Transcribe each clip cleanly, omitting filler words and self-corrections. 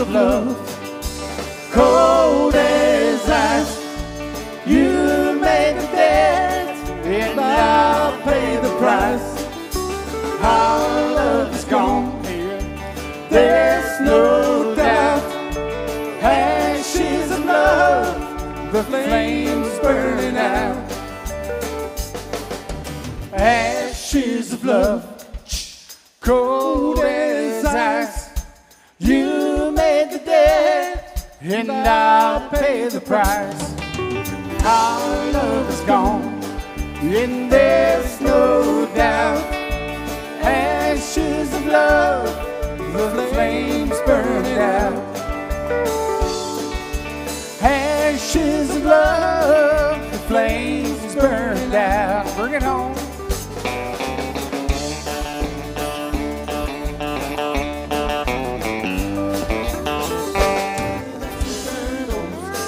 of love, cold as ice. You made the debt, and I'll pay the price. Our love is gone, there's no doubt. Ashes of love, the flames burning out. Ashes of love, cold as ice. You made the debt, and I'll pay the price. Our love is gone, and there's no doubt. Ashes of love, the flames burning out. Ashes of love, the flames burned out. Bring it home.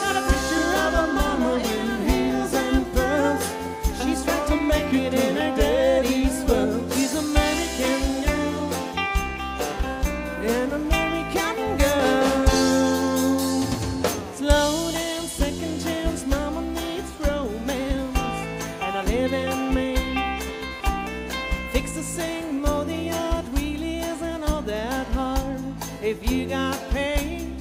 Got a picture of a mama in heels and pearls. She's trying to make it in her daddy's world. She's American girl, an American girl. Slow down, second chance, mama needs romance. And I live in Maine. Fix the sing, mow the yard, really isn't all that hard. If you got pain,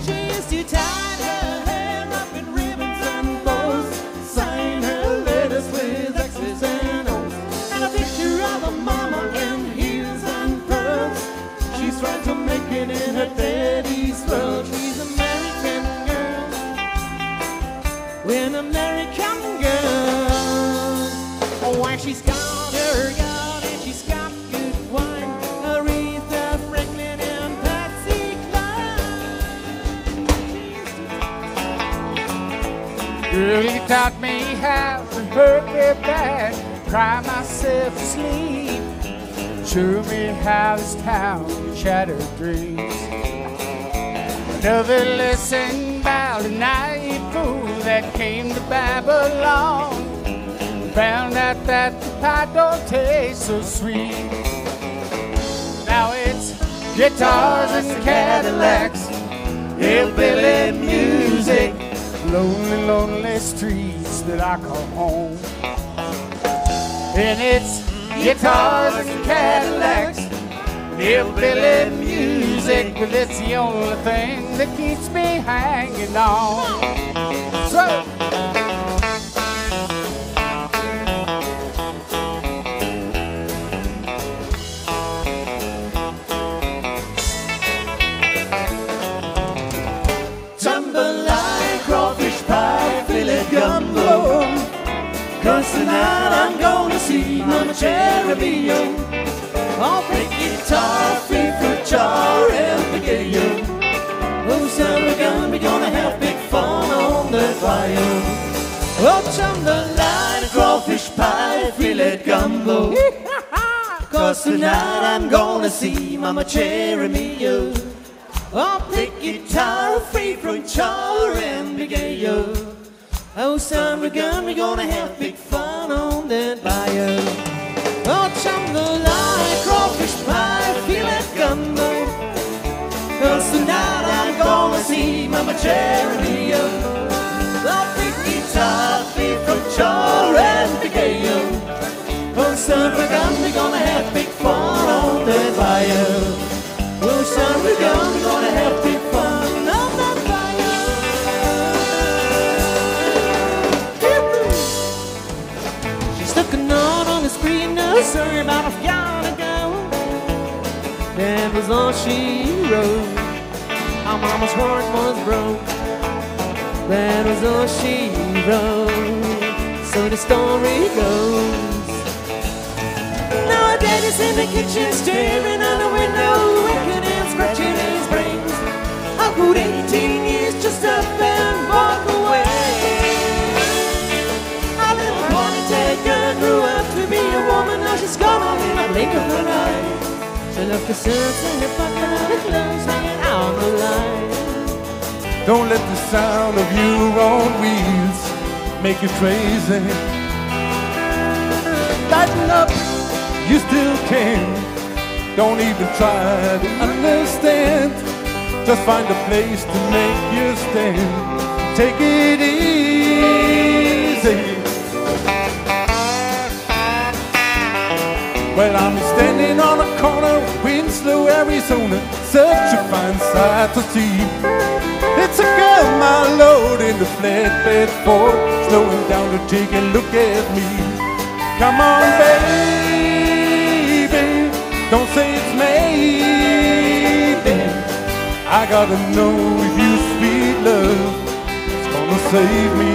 she used to tie her hair up in ribbons and bows, sign her letters with X's and O's. And a picture of a mama in heels and pearls. She's trying to make it in her daddy's world. She's an American girl, an American girl. Oh, why she's got her yard and she's got good wine. Aretha Franklin and Patsy Cline. Girl, you taught me how to hurt me back, cry myself to sleep. Show me how this town shattered dreams. Another lesson about a naive fool that came to Babylon. Found out that the pie don't taste so sweet. Now it's guitars and Cadillacs, hillbilly music, lonely, lonely streets that I call home. And it's guitars and Cadillacs, hillbilly music, but it's the only thing that keeps me hanging on. So jambalaya, crawfish pie, fillet gumbo. 'Cause tonight I'm gonna see Mama Cherubio. I'll play guitar, free fruit jar, and picadillo. Oh, son, we're gonna have big fun on the fire. Oh, jambalaya, crawfish pie, fillet gumbo. 'Cause tonight I'm gonna see Mama Cherubio. I'll play guitar, free fruit jar, and picadillo. Oh, son, we're gonna have big fun on that fire. Oh, jambalaya, crawfish pie, fillet gumbo. 'Cause tonight I'm gonna see Mama Cherubio. I'll pick guitar, free fruit jar, and picadillo. Oh, son, we're gonna have big fun on that fire. Oh, son, we're gonna have big fun on that fire. She stuck a knot on the screen nursery about a yard ago. That was all she wrote. Our mama's heart was broke. That was all she wrote. So the story goes. Now her daddy's in the kitchen, staring out the window, wicked and scratching his brains. How could 18 years just up and walk away? Our little ponytail girl grew up to be a woman. Now she's gone off in a blink of an eye. She left the suits in the bucket of the clothes hanging out the line. Don't let the sound of your own wheels make you crazy. Lighten up, you still can. Don't even try to understand. Just find a place to make you stand. Take it easy. Well, I'm standing on a corner, Winslow, Arizona, such a fine sight to see. It's a girl, my lord, in the flatbed Ford, slowing down to take a look at me. Come on, baby, don't say it's maybe. I gotta know if you sweet love is gonna save me.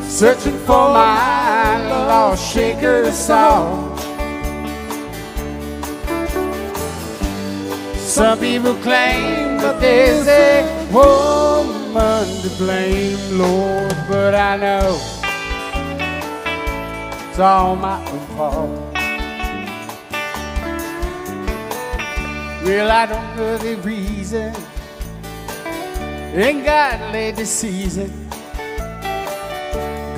Searching for my lost shaker song. Some people claim that there's a woman to blame, Lord, but I know it's all my own fault. Well, I don't know the reason, ain't got late this season.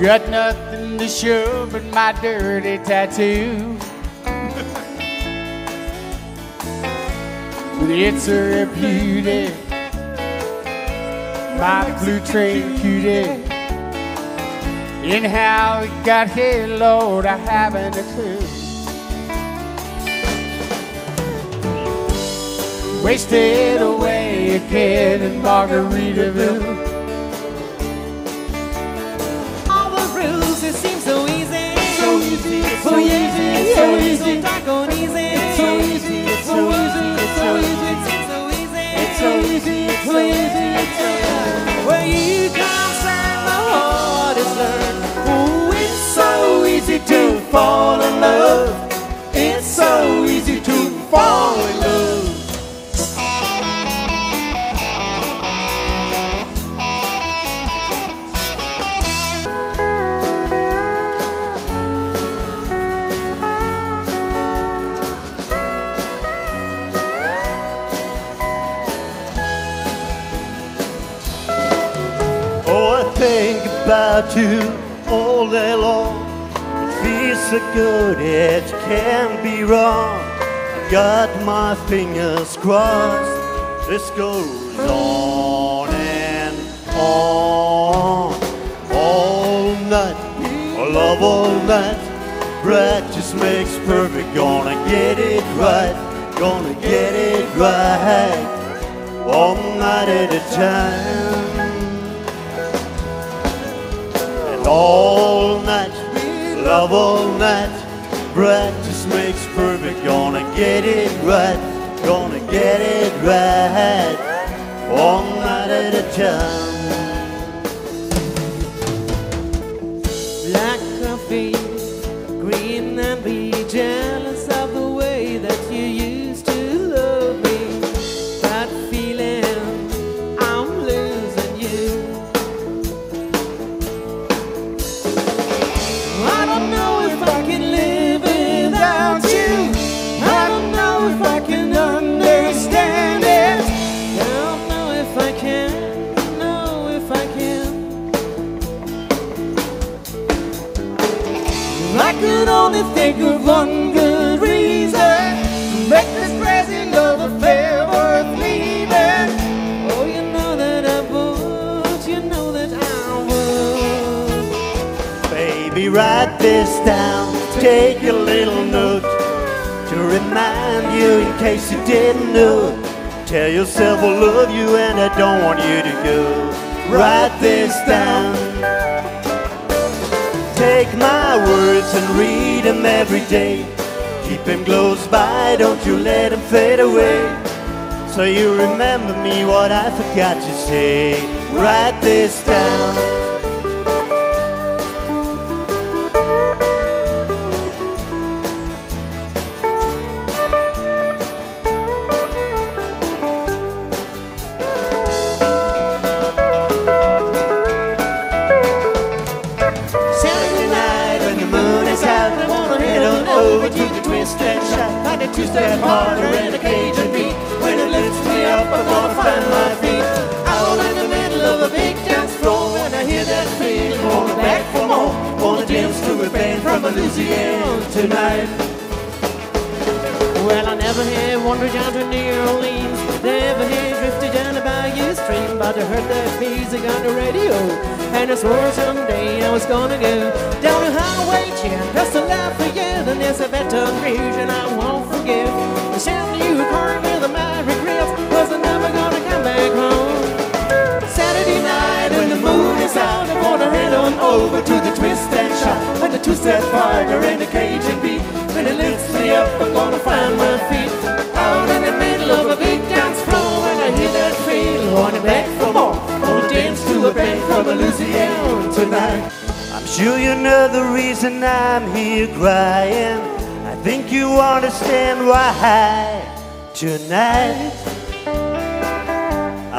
Got nothing to show but my dirty tattoo. But it's her beauty, my blue train cutie. And how it got here, Lord, I haven't a clue. Wasted away a kid in Margaritaville. All the rules, it seems so easy. So easy, it's so easy, it's so easy. So doggone easy. It's so easy, it's so easy, it's so easy. It seems so easy. It's so easy, it's so easy, it's so easy. Where you come stand the hardest learn. Oh, it's so easy to fall in love. It's so easy to fall in love. Think about you all day long. It feels so good, it can't be wrong. I got my fingers crossed. This goes on and on. All night, I love all night. Practice makes perfect. Gonna get it right. Gonna get it right. One night at a time. All night, love all night. Practice makes perfect. Gonna get it right. Gonna get it right. One night at a time. Black coffee, green and be jealous of the way that you used to love me. That feeling, I'm losing you. I don't know if I can live without you. I don't know if I can understand it. I don't know if I can, know if I can. I could only think of one good reason to make this present of affair worth leaving. Oh, you know that I would, you know that I would. Baby, write this down. Take a little note to remind you in case you didn't know. Tell yourself I love you and I don't want you to go. Write this down. Take my words and read them every day. Keep them close by, don't you let them fade away. So you remember me what I forgot to say. Write this down. Two-step harder and a Cajun beat. When it lifts me up, I'm gonna find my feet. Out in the middle of a big dance floor. When I hear that feeling, going back for more. Wanna dance to a band from Louisiana tonight. Well, I never had wandered down to New Orleans. Never had drifted down heard that music on the radio, and I swore someday I was gonna go down the highway 10 just to laugh again. And there's a better region I won't forget. I sent you a card with my regrets, 'cause I'm never gonna come back home. Saturday night when the moon is out, I'm gonna head on over to the twist and shout, with the two-step partner and the Cajun beat. When it lifts me up, I'm gonna find my feet out in the middle of a big dance floor. When I hear that feel, wanting back for more, gonna dance to a band from Louisiana tonight. I'm sure you know the reason I'm here crying. I think you understand why tonight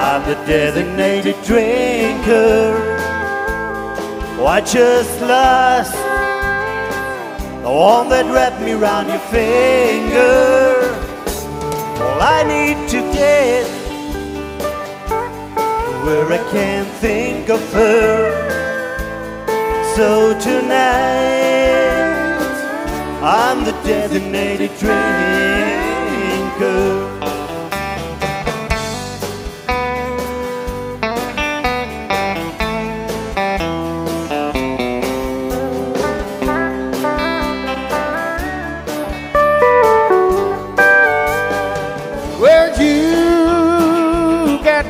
I'm the designated drinker. Oh, I just lost the one that wrapped me round your finger. All I need to get where I can't think of her. So tonight I'm the designated drinker.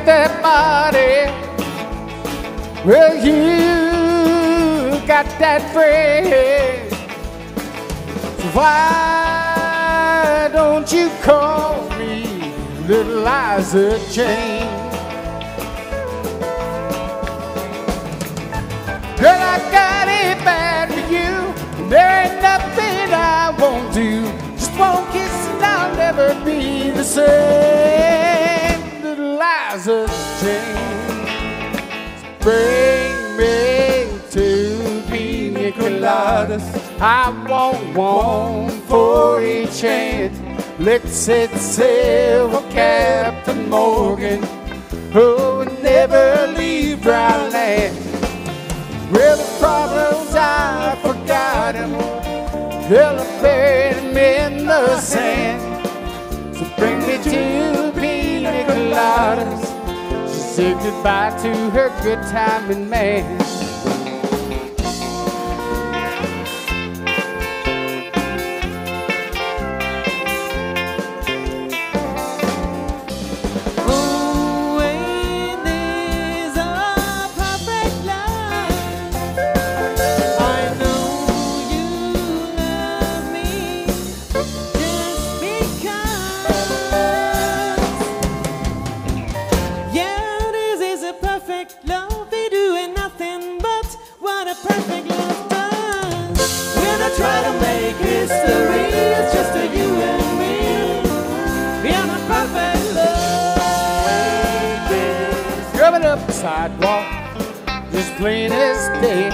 That body, well, you got that friend. So why don't you call me Little Liza Jane? Girl, I got it bad for you. There ain't nothing I won't do. Just one kiss and I'll never be the same. Liza Jane, bring me two pina coladas. I want one for each hand. Let's set sail for Captain Morgan, who would never leave dry land. Well, the problems I forgot him, hell, I buried him in the sand. So bring me two pina coladas. She said goodbye to her good timing man. Sidewalk, just plain as day.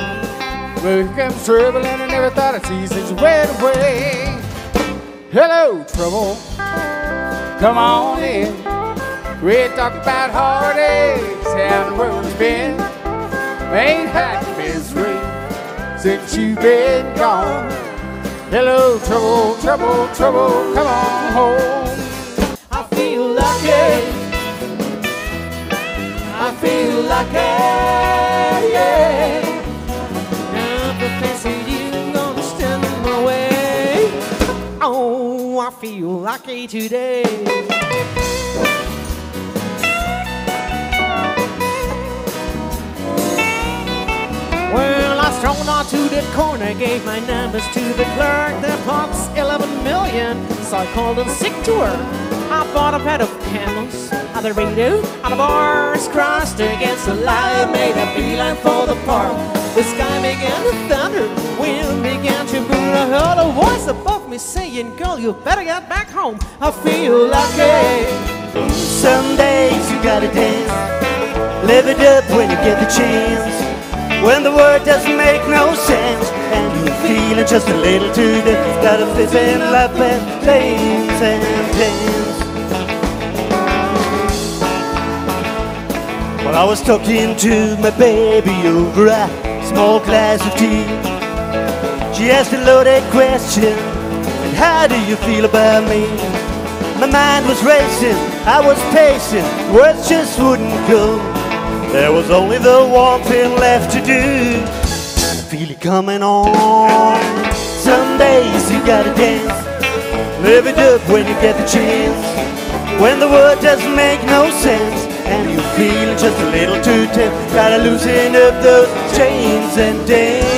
Well, here comes trouble and I never thought I'd see since you went away. Hello, trouble, come on in. We talk about heartaches, how the world's been. Ain't had misery since you've been gone. Hello, trouble, trouble, trouble, come on home. I feel lucky. I feel lucky, yeah. Now the place that you gonna stand in my way. Oh, I feel lucky today. Well, I strolled on to the corner, gave my numbers to the clerk. The box 11 million, so I called in sick to her. I bought a pair of camels on the radio, on the bars crossed against the light, made a beeline for the park. The sky began to thunder, wind began to blow. I heard a voice above me saying, girl, you better get back home. I feel lucky. Some days you gotta dance, live it up when you get the chance. When the word doesn't make no sense, and you're feeling just a little too dead, gotta fit in life and dance and dance. Well, I was talking to my baby over a small glass of tea. She asked a loaded question, and how do you feel about me? My mind was racing, I was pacing, words just wouldn't come. There was only the one thing left to do. Feel it coming on. Some days you gotta dance. Live it up when you get the chance. When the word doesn't make no sense and you feel just a little too tense, gotta loosen up those chains and dance.